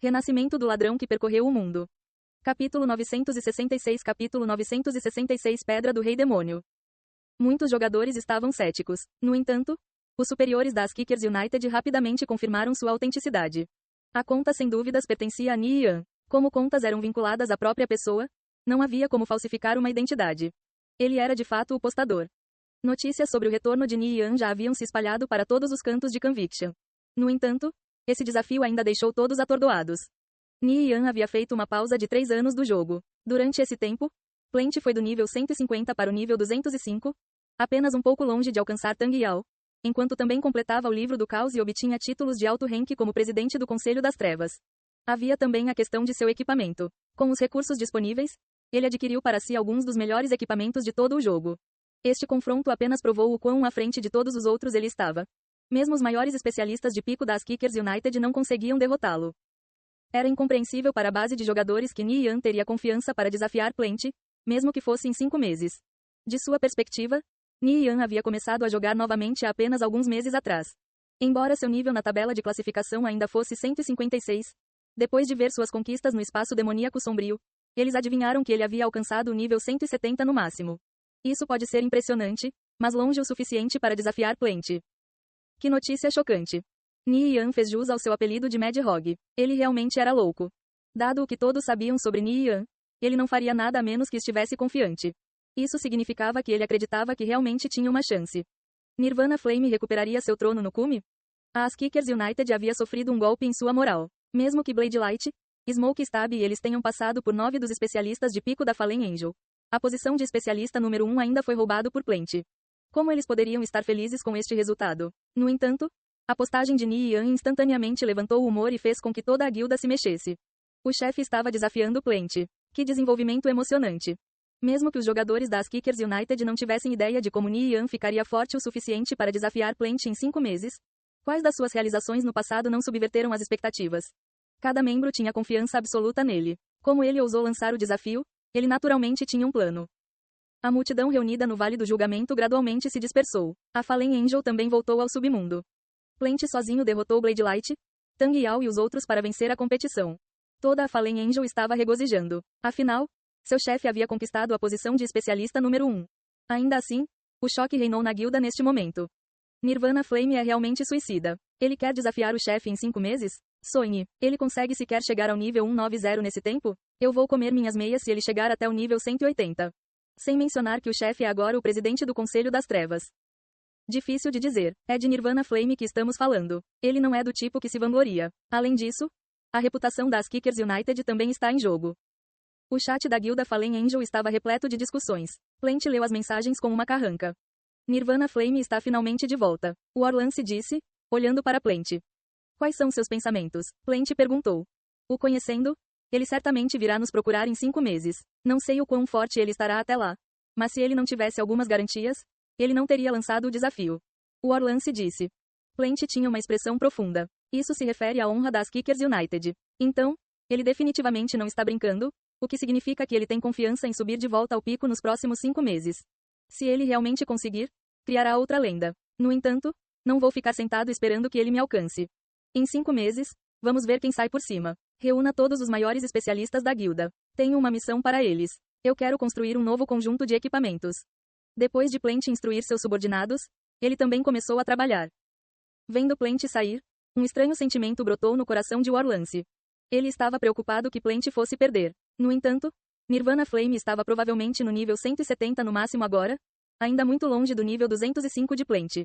Renascimento do ladrão que percorreu o mundo. Capítulo 966 Capítulo 966 Pedra do Rei Demônio. Muitos jogadores estavam céticos. No entanto, os superiores das Kickers United rapidamente confirmaram sua autenticidade. A conta sem dúvidas pertencia a Ni Yan. Como contas eram vinculadas à própria pessoa, não havia como falsificar uma identidade. Ele era de fato o postador. Notícias sobre o retorno de Ni Yan já haviam se espalhado para todos os cantos de Conviction. No entanto, esse desafio ainda deixou todos atordoados. Ni Yan havia feito uma pausa de 3 anos do jogo. Durante esse tempo, Plant foi do nível 150 para o nível 205, apenas um pouco longe de alcançar Tang Yao, enquanto também completava o livro do caos e obtinha títulos de alto rank como presidente do Conselho das Trevas. Havia também a questão de seu equipamento. Com os recursos disponíveis, ele adquiriu para si alguns dos melhores equipamentos de todo o jogo. Este confronto apenas provou o quão à frente de todos os outros ele estava. Mesmo os maiores especialistas de pico das Kickers United não conseguiam derrotá-lo. Era incompreensível para a base de jogadores que Ni Yan teria confiança para desafiar Plant, mesmo que fosse em 5 meses. De sua perspectiva, Ni Yan havia começado a jogar novamente há apenas alguns meses atrás. Embora seu nível na tabela de classificação ainda fosse 156, depois de ver suas conquistas no espaço demoníaco sombrio, eles adivinharam que ele havia alcançado o nível 170 no máximo. Isso pode ser impressionante, mas longe o suficiente para desafiar Plant. Que notícia chocante! Ni Yan fez jus ao seu apelido de Mad Hog. Ele realmente era louco. Dado o que todos sabiam sobre Ni Yan, ele não faria nada a menos que estivesse confiante. Isso significava que ele acreditava que realmente tinha uma chance. Nirvana Flame recuperaria seu trono no cume? As Kickers United havia sofrido um golpe em sua moral. Mesmo que Blade Light, Smoke Stab e eles tenham passado por 9 dos especialistas de pico da Fallen Angel, a posição de especialista número 1 ainda foi roubado por Plant. Como eles poderiam estar felizes com este resultado? No entanto, a postagem de Ni Yan instantaneamente levantou o humor e fez com que toda a guilda se mexesse. O chefe estava desafiando Plant. Que desenvolvimento emocionante! Mesmo que os jogadores das Kickers United não tivessem ideia de como Ni Yan ficaria forte o suficiente para desafiar Plant em 5 meses, quais das suas realizações no passado não subverteram as expectativas? Cada membro tinha confiança absoluta nele. Como ele ousou lançar o desafio, ele naturalmente tinha um plano. A multidão reunida no Vale do Julgamento gradualmente se dispersou. A Fallen Angel também voltou ao submundo. Plant sozinho derrotou Blade Light, Tang Yao e os outros para vencer a competição. Toda a Fallen Angel estava regozijando. Afinal, seu chefe havia conquistado a posição de especialista número 1. Ainda assim, o choque reinou na guilda neste momento. Nirvana Flame é realmente suicida. Ele quer desafiar o chefe em 5 meses? Sonhe. Ele consegue sequer chegar ao nível 190 nesse tempo? Eu vou comer minhas meias se ele chegar até o nível 180. Sem mencionar que o chefe é agora o presidente do Conselho das Trevas. Difícil de dizer. É de Nirvana Flame que estamos falando. Ele não é do tipo que se vangloria. Além disso, a reputação das Kickers United também está em jogo. O chat da guilda Fallen Angel estava repleto de discussões. Plant leu as mensagens com uma carranca. Nirvana Flame está finalmente de volta. O Orlance disse, olhando para Plant. Quais são seus pensamentos? Plant perguntou. O conhecendo, ele certamente virá nos procurar em 5 meses. Não sei o quão forte ele estará até lá. Mas se ele não tivesse algumas garantias, ele não teria lançado o desafio. O Orlance disse. Plant tinha uma expressão profunda. Isso se refere à honra das Kickers United. Então, ele definitivamente não está brincando, o que significa que ele tem confiança em subir de volta ao pico nos próximos 5 meses. Se ele realmente conseguir, criará outra lenda. No entanto, não vou ficar sentado esperando que ele me alcance. Em 5 meses, vamos ver quem sai por cima. Reúna todos os maiores especialistas da guilda. Tenho uma missão para eles. Eu quero construir um novo conjunto de equipamentos. Depois de Plant instruir seus subordinados, ele também começou a trabalhar. Vendo Plant sair, um estranho sentimento brotou no coração de Orlance. Ele estava preocupado que Plant fosse perder. No entanto, Nirvana Flame estava provavelmente no nível 170 no máximo agora, ainda muito longe do nível 205 de Plant.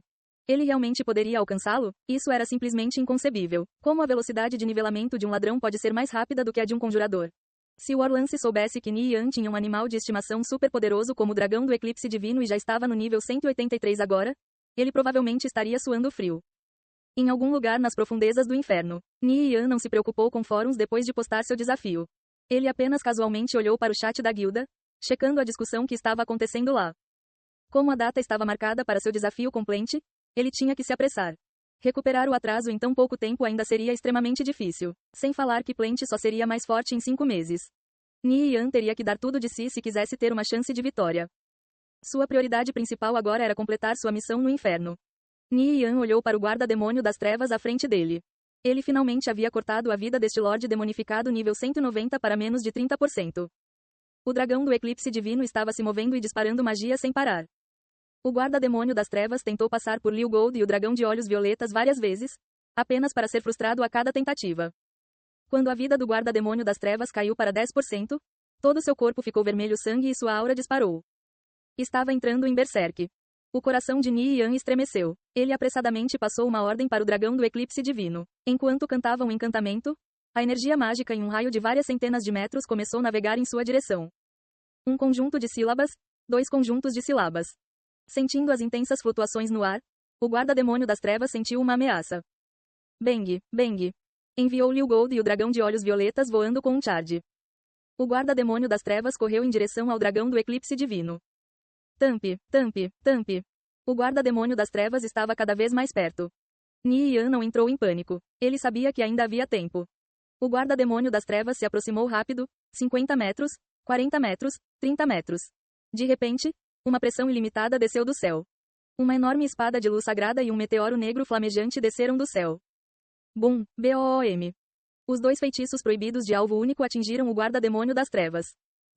Ele realmente poderia alcançá-lo? Isso era simplesmente inconcebível. Como a velocidade de nivelamento de um ladrão pode ser mais rápida do que a de um conjurador? Se o Orlance soubesse que Ni Yan tinha um animal de estimação super poderoso como o dragão do eclipse divino e já estava no nível 183 agora, ele provavelmente estaria suando frio. Em algum lugar nas profundezas do inferno, Ni Yan não se preocupou com fóruns depois de postar seu desafio. Ele apenas casualmente olhou para o chat da guilda, checando a discussão que estava acontecendo lá. Como a data estava marcada para seu desafio com Plant, ele tinha que se apressar. Recuperar o atraso em tão pouco tempo ainda seria extremamente difícil. Sem falar que Plant só seria mais forte em 5 meses. Ni Yan teria que dar tudo de si se quisesse ter uma chance de vitória. Sua prioridade principal agora era completar sua missão no inferno. Ni Yan olhou para o guarda-demônio das trevas à frente dele. Ele finalmente havia cortado a vida deste Lorde demonificado nível 190 para menos de 30%. O dragão do eclipse divino estava se movendo e disparando magia sem parar. O guarda-demônio das trevas tentou passar por Liu Gold e o dragão de olhos violetas várias vezes, apenas para ser frustrado a cada tentativa. Quando a vida do guarda-demônio das trevas caiu para 10%, todo seu corpo ficou vermelho sangue e sua aura disparou. Estava entrando em berserk. O coração de Ni Yan estremeceu. Ele apressadamente passou uma ordem para o dragão do eclipse divino. Enquanto cantava um encantamento, a energia mágica em um raio de várias centenas de metros começou a navegar em sua direção. Um conjunto de sílabas, 2 conjuntos de sílabas. Sentindo as intensas flutuações no ar, o guarda-demônio das trevas sentiu uma ameaça. Bang, bang. Enviou Liu Gold e o dragão de olhos violetas voando com um charge. O guarda-demônio das trevas correu em direção ao dragão do eclipse divino. Tampe, tampe, tampe. O guarda-demônio das trevas estava cada vez mais perto. Ni Yan não entrou em pânico. Ele sabia que ainda havia tempo. O guarda-demônio das trevas se aproximou rápido, 50 metros, 40 metros, 30 metros. De repente, uma pressão ilimitada desceu do céu. Uma enorme espada de luz sagrada e um meteoro negro flamejante desceram do céu. Bum, BOOM. Os 2 feitiços proibidos de alvo único atingiram o guarda-demônio das trevas.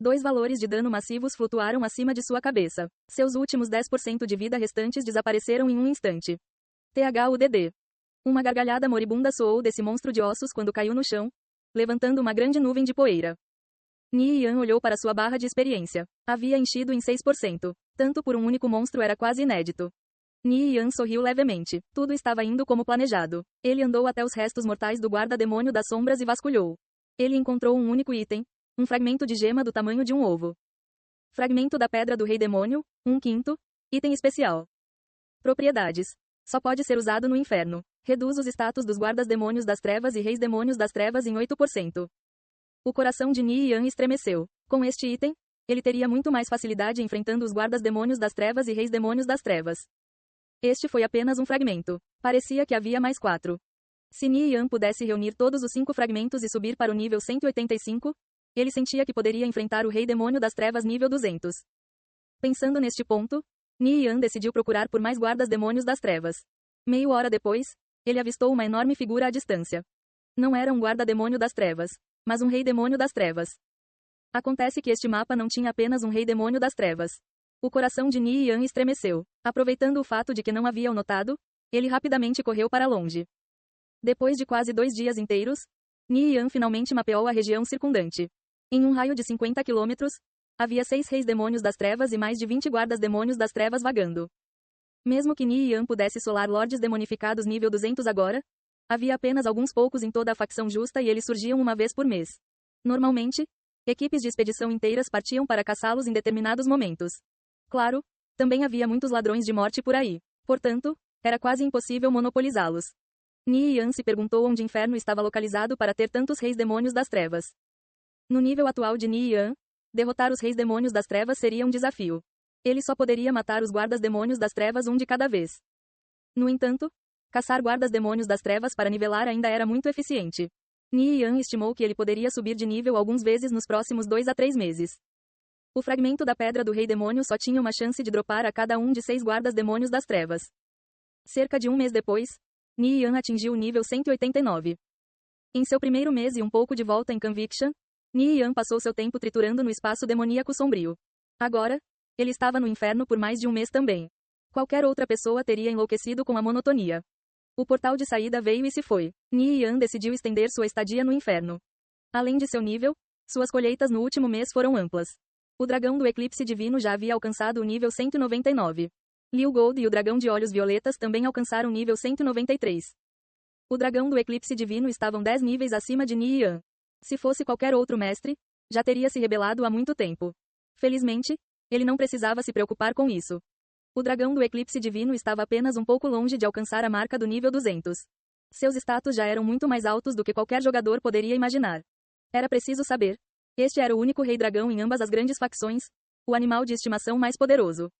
2 valores de dano massivos flutuaram acima de sua cabeça. Seus últimos 10% de vida restantes desapareceram em um instante. THUDD. Uma gargalhada moribunda soou desse monstro de ossos quando caiu no chão, levantando uma grande nuvem de poeira. Ni Yan olhou para sua barra de experiência. Havia enchido em 6%. Tanto por um único monstro era quase inédito. Ni Yan sorriu levemente. Tudo estava indo como planejado. Ele andou até os restos mortais do guarda-demônio das sombras e vasculhou. Ele encontrou um único item, um fragmento de gema do tamanho de um ovo. Fragmento da pedra do rei demônio, 1/5, item especial. Propriedades. Só pode ser usado no inferno. Reduz os status dos guardas-demônios das trevas e reis-demônios das trevas em 8%. O coração de Ni Yan estremeceu. Com este item, ele teria muito mais facilidade enfrentando os guardas-demônios das trevas e reis-demônios das trevas. Este foi apenas um fragmento. Parecia que havia mais 4. Se Ni Yan pudesse reunir todos os 5 fragmentos e subir para o nível 185, ele sentia que poderia enfrentar o rei-demônio das trevas nível 200. Pensando neste ponto, Ni Yan decidiu procurar por mais guardas-demônios das trevas. Meia hora depois, ele avistou uma enorme figura à distância. Não era um guarda-demônio das trevas, mas um rei-demônio das trevas. Acontece que este mapa não tinha apenas um rei-demônio das trevas. O coração de Ni Yan estremeceu. Aproveitando o fato de que não havia o notado, ele rapidamente correu para longe. Depois de quase 2 dias inteiros, Ni Yan finalmente mapeou a região circundante. Em um raio de 50 quilômetros, havia 6 reis-demônios das trevas e mais de 20 guardas-demônios das trevas vagando. Mesmo que Ni Yan pudesse solar lordes demonificados nível 200 agora, havia apenas alguns poucos em toda a facção justa e eles surgiam uma vez por mês. Normalmente, equipes de expedição inteiras partiam para caçá-los em determinados momentos. Claro, também havia muitos ladrões de morte por aí. Portanto, era quase impossível monopolizá-los. Ni Yan se perguntou onde o inferno estava localizado para ter tantos reis-demônios das trevas. No nível atual de Ni Yan, derrotar os reis-demônios das trevas seria um desafio. Ele só poderia matar os guardas-demônios das trevas um de cada vez. No entanto, caçar guardas-demônios das trevas para nivelar ainda era muito eficiente. Ni Yan estimou que ele poderia subir de nível algumas vezes nos próximos 2 a 3 meses. O fragmento da pedra do rei-demônio só tinha uma chance de dropar a cada um de 6 guardas-demônios das trevas. Cerca de um mês depois, Ni Yan atingiu o nível 189. Em seu primeiro mês e um pouco de volta em Conviction, Ni Yan passou seu tempo triturando no espaço demoníaco sombrio. Agora, ele estava no inferno por mais de um mês também. Qualquer outra pessoa teria enlouquecido com a monotonia. O portal de saída veio e se foi. Ni Yan decidiu estender sua estadia no inferno. Além de seu nível, suas colheitas no último mês foram amplas. O dragão do eclipse divino já havia alcançado o nível 199. Liu Gold e o dragão de olhos violetas também alcançaram o nível 193. O dragão do eclipse divino estavam 10 níveis acima de Ni Yan. Se fosse qualquer outro mestre, já teria se rebelado há muito tempo. Felizmente, ele não precisava se preocupar com isso. O dragão do eclipse divino estava apenas um pouco longe de alcançar a marca do nível 200. Seus status já eram muito mais altos do que qualquer jogador poderia imaginar. Era preciso saber. Este era o único rei dragão em ambas as grandes facções, o animal de estimação mais poderoso.